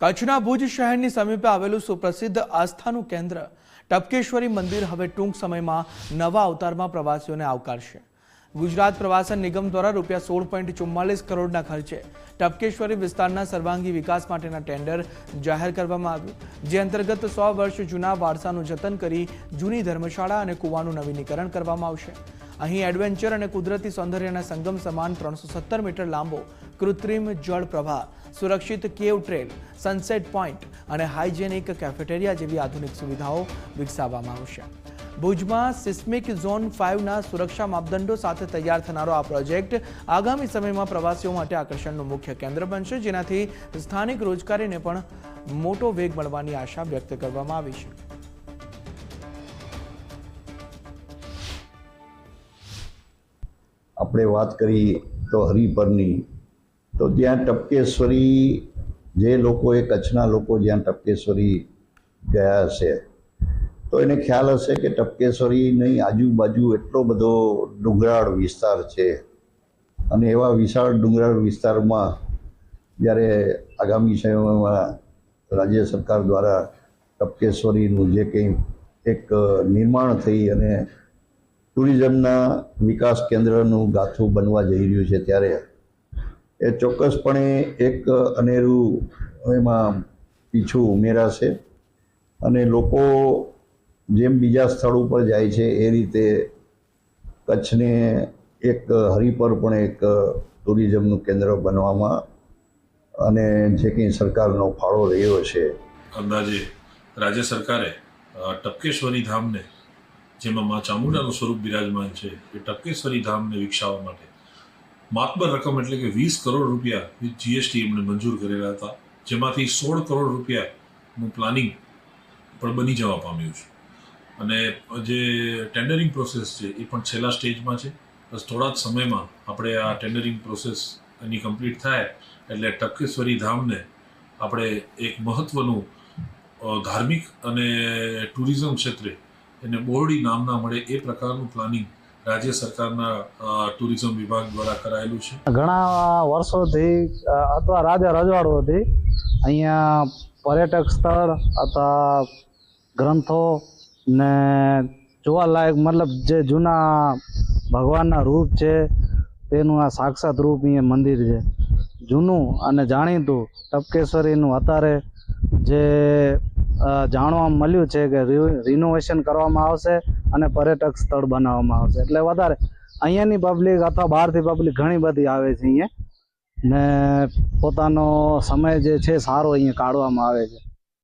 કચ્છના ભુજ શહેરની સમીપે આવેલું સુપ્રસિદ્ધ આસ્થાનું કેન્દ્ર ટપકેશ્વરી મંદિર હવે ટૂંક સમયમાં નવા અવતારમાં પ્રવાસીઓને આવકારશે। ગુજરાત પ્રવાસન નિગમ દ્વારા ₹16.44 કરોડના ખર્ચે ટપકેશ્વરી વિસ્તારના સર્વાંગી વિકાસ માટેના ટેન્ડર જાહેર કરવામાં આવ્યું, જે અંતર્ગત 100 વર્ષ જૂના વારસાનું જતન કરી જૂની ધર્મશાળા અને કૂવાનું નવીનીકરણ કરવામાં આવશે। અહીં એડવેન્ચર અને કુદરતી સૌંદર્યના સંગમ સમાન 317 મીટર લાંબો કૃત્રિમ જળ પ્રવાહ, સુરક્ષિત કેવ ટ્રેલ, સનસેટ પોઈન્ટ અને હાઇજેનિક કેફેટેરિયા જેવી આધુનિક સુવિધાઓ વિકસાવવામાં આવશે। ભુજમાં સિસ્મિક ઝોન 5ના સુરક્ષા માપદંડો સાથે તૈયાર થનારો આ પ્રોજેક્ટ આગામી સમયમાં પ્રવાસીઓ માટે આકર્ષણનું મુખ્ય કેન્દ્ર બનશે, જેનાથી સ્થાનિક રોજગારીને પણ મોટો વેગ મળવાની આશા વ્યક્ત કરવામાં આવી છે। આપણે વાત કરી તો હરિપરની, તો ત્યાં ટપકેશ્વરી જે લોકોએ કચ્છના લોકો જ્યાં ટપકેશ્વરી ગયા હશે તો એને ખ્યાલ હશે કે ટપકેશ્વરીની આજુબાજુ એટલો બધો ડુંગરાળ વિસ્તાર છે અને એવા વિશાળ ડુંગરાળ વિસ્તારમાં જ્યારે આગામી સમયમાં રાજ્ય સરકાર દ્વારા ટપકેશ્વરીનું જે કંઈ એક નિર્માણ થઈ અને ટુરિઝમના વિકાસ કેન્દ્રનું ગાથું બનવા જઈ રહ્યું છે, ત્યારે એ ચોક્કસપણે એક અનેરું એમાં પીછું ઉમેરાશે અને લોકો જેમ બીજા સ્થળ ઉપર જાય છે એ રીતે કચ્છને એક હરિપર પણ એક ટુરિઝમનું કેન્દ્ર બનવામાં અને જે કંઈ સરકારનો ફાળો રહ્યો છે। અંદાજે રાજ્ય સરકારે ટપકેશ્વરી ધામને, જેમાં મા ચામુંડાનું સ્વરૂપ બિરાજમાન છે, એ ટપકેશ્વરી ધામને વિકસાવવા માટે માતબર રકમ એટલે કે 20 કરોડ રૂપિયા વિથ GST એમણે મંજૂર કરેલા હતા, જેમાંથી 16 કરોડ રૂપિયાનું પ્લાનિંગ પણ બની જવા પામ્યું છે અને જે ટેન્ડરિંગ પ્રોસેસ છે એ પણ છેલ્લા સ્ટેજમાં છે। બસ થોડા જ સમયમાં આપણે આ ટેન્ડરિંગ પ્રોસેસ એની કમ્પ્લીટ થાય એટલે ટપકેશ્વરી ધામને આપણે એક મહત્ત્વનું ધાર્મિક અને ટુરિઝમ ક્ષેત્રે એને બોરડી નામના મળે એ પ્રકારનું પ્લાનિંગ રાજ્ય સરકારના ટુરિઝમ વિભાગ દ્વારા કરાયેલું છે। ઘણા વર્ષોથી અથવા રાજા રજવાડોથી અહીંયા પર્યટક સ્થળ અથવા ગ્રંથો ને જોવાલાયક મતલબ જે જૂના ભગવાનના રૂપ છે તેનું આ સાક્ષાત રૂપ અહીંયા મંદિર છે। જૂનું અને જાણીતું ટપકેશ્વરીનું અત્યારે જે જાણવા મળ્યું છે કે રિનોવેશન કરવામાં આવશે અને પર્યટક સ્થળ બનાવવામાં આવશે, એટલે વધારે અહીંયાની પબ્લિક અથવા બહારથી પબ્લિક ઘણી બધી આવે છે અહીંયા ને પોતાનો સમય જે છે સારો અહીંયા કાઢવામાં આવે છે।